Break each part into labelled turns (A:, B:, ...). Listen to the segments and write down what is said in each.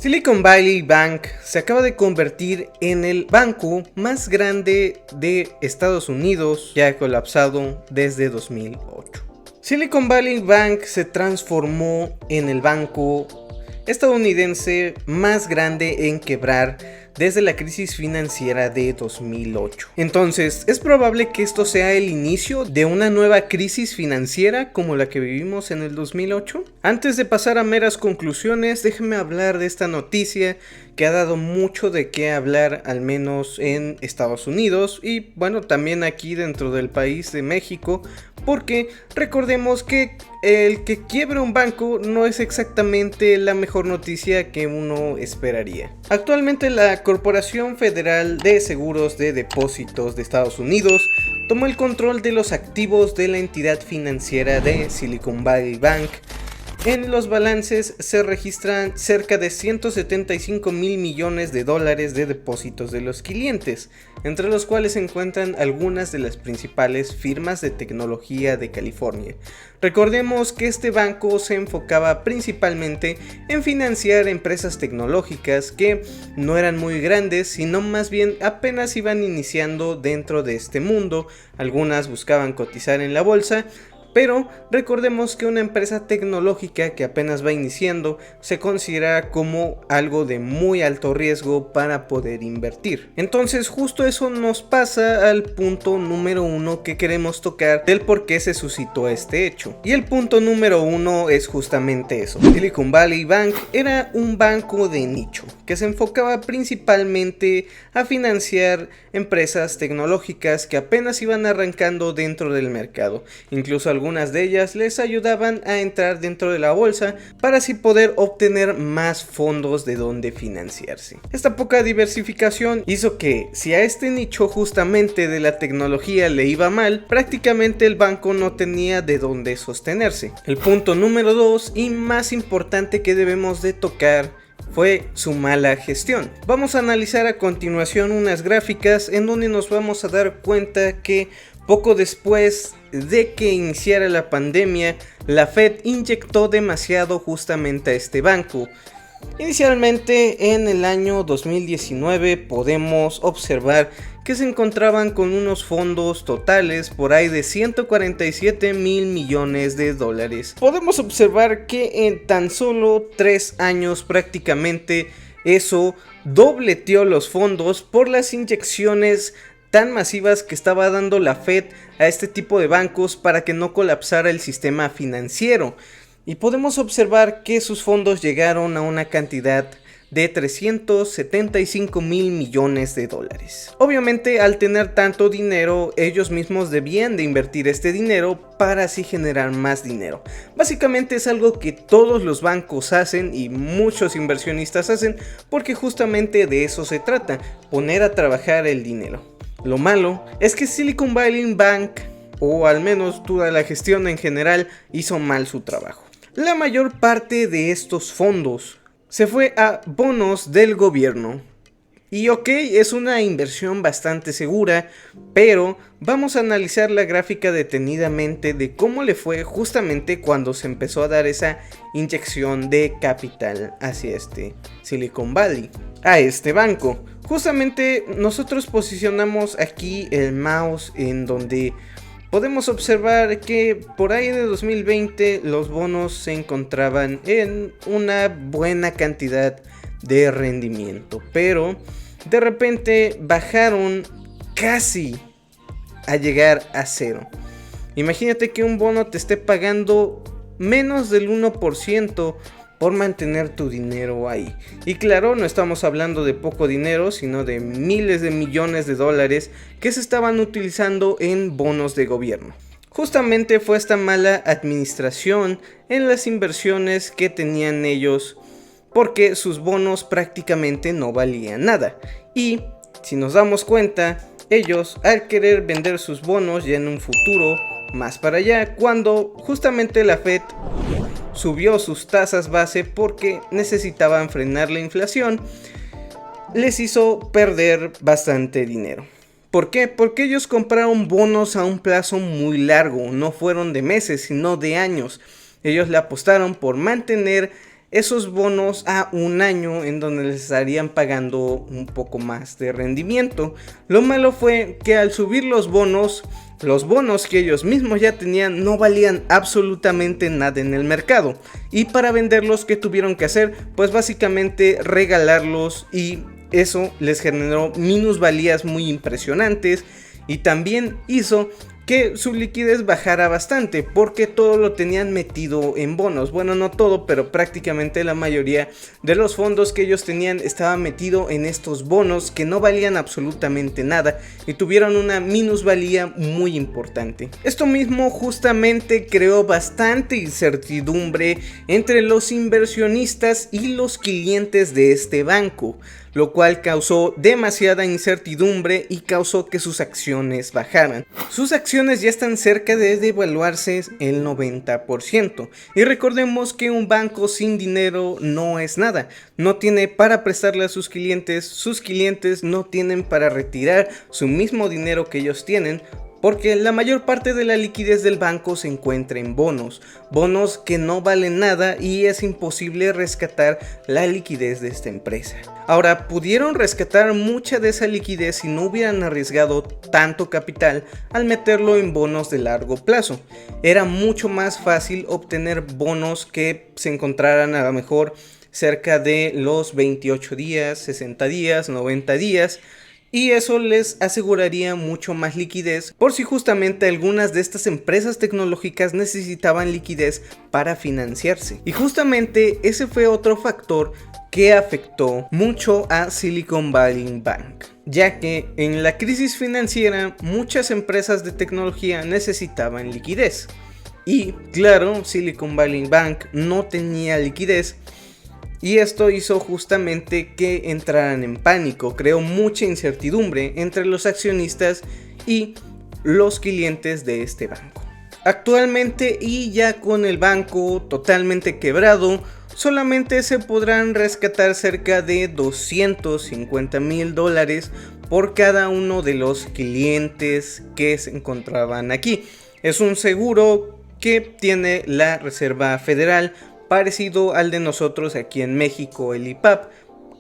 A: Silicon Valley Bank se acaba de convertir en el banco más grande de Estados Unidos, ya ha colapsado desde 2008. Silicon Valley Bank se transformó en el banco estadounidense más grande en quebrar desde la crisis financiera de 2008. Entonces, es probable que esto sea el inicio de una nueva crisis financiera como la que vivimos en el 2008. Antes de pasar a meras conclusiones, déjenme hablar de esta noticia que ha dado mucho de qué hablar, al menos en Estados Unidos y bueno, también aquí dentro del país de México, porque recordemos que el que quiebre un banco no es exactamente la mejor noticia que uno esperaría. Actualmente la Corporación Federal de Seguros de Depósitos de Estados Unidos tomó el control de los activos de la entidad financiera de Silicon Valley Bank. En los balances se registran cerca de 175 mil millones de dólares de depósitos de los clientes, entre los cuales se encuentran algunas de las principales firmas de tecnología de California. Recordemos que este banco se enfocaba principalmente en financiar empresas tecnológicas que no eran muy grandes, sino más bien apenas iban iniciando dentro de este mundo. Algunas buscaban cotizar en la bolsa, pero recordemos que una empresa tecnológica que apenas va iniciando se considera como algo de muy alto riesgo para poder invertir. Entonces justo eso nos pasa al punto número 1 que queremos tocar del por qué se suscitó este hecho. Y el punto número 1 es justamente eso. Silicon Valley Bank era un banco de nicho que se enfocaba principalmente a financiar empresas tecnológicas que apenas iban arrancando dentro del mercado. Incluso algunas de ellas les ayudaban a entrar dentro de la bolsa para así poder obtener más fondos de donde financiarse. Esta poca diversificación hizo que, si a este nicho justamente de la tecnología le iba mal, prácticamente el banco no tenía de dónde sostenerse. El punto número 2 y más importante que debemos de tocar fue su mala gestión. Vamos a analizar a continuación unas gráficas en donde nos vamos a dar cuenta que poco después de que iniciara la pandemia, la Fed inyectó demasiado justamente a este banco. Inicialmente en el año 2019 podemos observar que se encontraban con unos fondos totales por ahí de 147 mil millones de dólares. Podemos observar que en tan solo 3 años prácticamente eso dobleteó los fondos por las inyecciones tan masivas que estaba dando la Fed a este tipo de bancos para que no colapsara el sistema financiero. Y podemos observar que sus fondos llegaron a una cantidad de 375 mil millones de dólares. Obviamente, al tener tanto dinero, ellos mismos debían de invertir este dinero para así generar más dinero. Básicamente es algo que todos los bancos hacen y muchos inversionistas hacen, porque justamente de eso se trata, poner a trabajar el dinero. Lo malo es que Silicon Valley Bank, o al menos toda la gestión en general, hizo mal su trabajo. La mayor parte de estos fondos se fue a bonos del gobierno. Y ok, es una inversión bastante segura, pero vamos a analizar la gráfica detenidamente de cómo le fue justamente cuando se empezó a dar esa inyección de capital hacia este Silicon Valley, a este banco. Justamente nosotros posicionamos aquí el mouse en donde podemos observar que por ahí de 2020 los bonos se encontraban en una buena cantidad de rendimiento, pero de repente bajaron casi a llegar a cero. Imagínate que un bono te esté pagando menos del 1% por mantener tu dinero ahí. Y claro, no estamos hablando de poco dinero, sino de miles de millones de dólares que se estaban utilizando en bonos de gobierno. Justamente fue esta mala administración en las inversiones que tenían ellos, porque sus bonos prácticamente no valían nada. Y si nos damos cuenta, ellos al querer vender sus bonos ya en un futuro más para allá, cuando justamente la Fed subió sus tasas base porque necesitaban frenar la inflación, les hizo perder bastante dinero. ¿Por qué? Porque ellos compraron bonos a un plazo muy largo, no fueron de meses, sino de años. Ellos le apostaron por mantener esos bonos a un año en donde les estarían pagando un poco más de rendimiento. Lo malo fue que al subir los bonos que ellos mismos ya tenían no valían absolutamente nada en el mercado, y para venderlos, ¿qué tuvieron que hacer? Pues básicamente regalarlos, y eso les generó minusvalías muy impresionantes y también hizo que su liquidez bajara bastante, porque todo lo tenían metido en bonos. Bueno, no todo, pero prácticamente la mayoría de los fondos que ellos tenían estaba metido en estos bonos que no valían absolutamente nada y tuvieron una minusvalía muy importante. Esto mismo justamente creó bastante incertidumbre entre los inversionistas y los clientes de este banco, lo cual causó demasiada incertidumbre y causó que sus acciones bajaran. Sus acciones ya están cerca de devaluarse el 90%. Y recordemos que un banco sin dinero no es nada. No tiene para prestarle a sus clientes no tienen para retirar su mismo dinero que ellos tienen, porque la mayor parte de la liquidez del banco se encuentra en bonos que no valen nada, y es imposible rescatar la liquidez de esta empresa. Ahora, pudieron rescatar mucha de esa liquidez si no hubieran arriesgado tanto capital al meterlo en bonos de largo plazo. Era mucho más fácil obtener bonos que se encontraran a lo mejor cerca de los 28 días, 60 días, 90 días, y eso les aseguraría mucho más liquidez por si justamente algunas de estas empresas tecnológicas necesitaban liquidez para financiarse. Y justamente ese fue otro factor que afectó mucho a Silicon Valley Bank, ya que en la crisis financiera muchas empresas de tecnología necesitaban liquidez. Y claro, Silicon Valley Bank no tenía liquidez, y esto hizo justamente que entraran en pánico, creó mucha incertidumbre entre los accionistas y los clientes de este banco. Actualmente, y ya con el banco totalmente quebrado, solamente se podrán rescatar cerca de $250,000 por cada uno de los clientes que se encontraban aquí. Es un seguro que tiene la Reserva Federal, parecido al de nosotros aquí en México, el IPAP,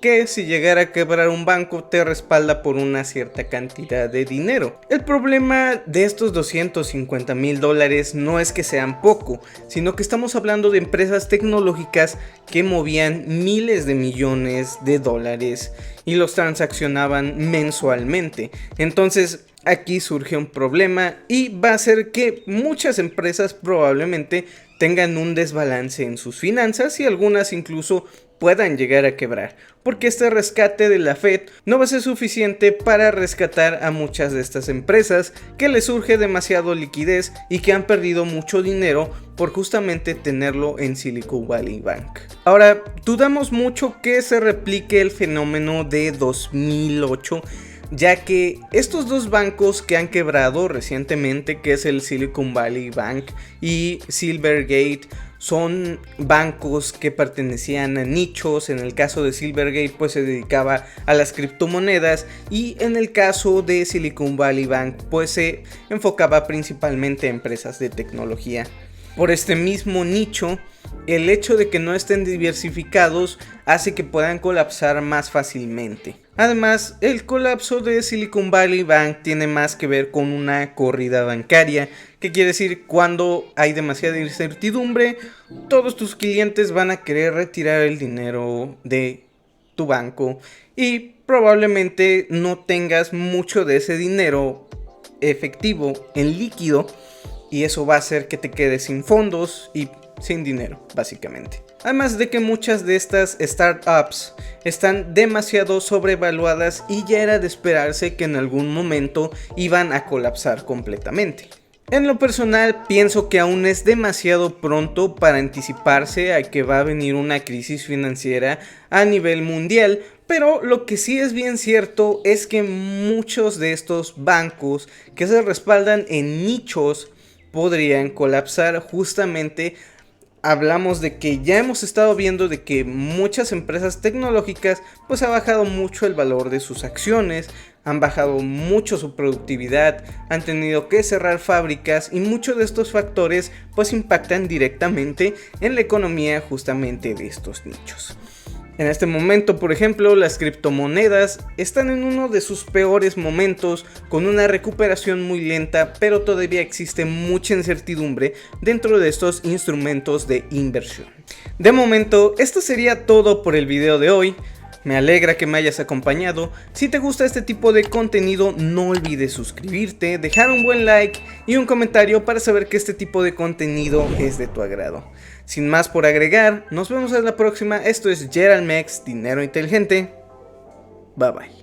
A: que si llegara a quebrar un banco te respalda por una cierta cantidad de dinero. El problema de estos $250,000 no es que sean poco, sino que estamos hablando de empresas tecnológicas que movían miles de millones de dólares y los transaccionaban mensualmente. Entonces aquí surge un problema y va a hacer que muchas empresas probablemente tengan un desbalance en sus finanzas, y algunas incluso puedan llegar a quebrar, porque este rescate de la Fed no va a ser suficiente para rescatar a muchas de estas empresas que les surge demasiado liquidez y que han perdido mucho dinero por justamente tenerlo en Silicon Valley Bank. Ahora, dudamos mucho que se replique el fenómeno de 2008, ya que estos dos bancos que han quebrado recientemente, que es el Silicon Valley Bank y Silvergate, son bancos que pertenecían a nichos. En el caso de Silvergate pues se dedicaba a las criptomonedas, y en el caso de Silicon Valley Bank pues se enfocaba principalmente a empresas de tecnología. Por este mismo nicho, el hecho de que no estén diversificados hace que puedan colapsar más fácilmente. Además, el colapso de Silicon Valley Bank tiene más que ver con una corrida bancaria, que quiere decir cuando hay demasiada incertidumbre, todos tus clientes van a querer retirar el dinero de tu banco y probablemente no tengas mucho de ese dinero efectivo en líquido, y eso va a hacer que te quedes sin fondos y sin dinero, básicamente. Además de que muchas de estas startups están demasiado sobrevaluadas y ya era de esperarse que en algún momento iban a colapsar completamente. En lo personal, pienso que aún es demasiado pronto para anticiparse a que va a venir una crisis financiera a nivel mundial, pero lo que sí es bien cierto es que muchos de estos bancos que se respaldan en nichos podrían colapsar justamente hablamos de que ya hemos estado viendo de que muchas empresas tecnológicas pues ha bajado mucho el valor de sus acciones, han bajado mucho su productividad, han tenido que cerrar fábricas y muchos de estos factores pues impactan directamente en la economía justamente de estos nichos. En este momento, por ejemplo, las criptomonedas están en uno de sus peores momentos, con una recuperación muy lenta, pero todavía existe mucha incertidumbre dentro de estos instrumentos de inversión. De momento, esto sería todo por el video de hoy. Me alegra que me hayas acompañado. Si te gusta este tipo de contenido, no olvides suscribirte, dejar un buen like y un comentario para saber que este tipo de contenido es de tu agrado. Sin más por agregar, nos vemos en la próxima. Esto es Gerald Mex, Dinero Inteligente. Bye bye.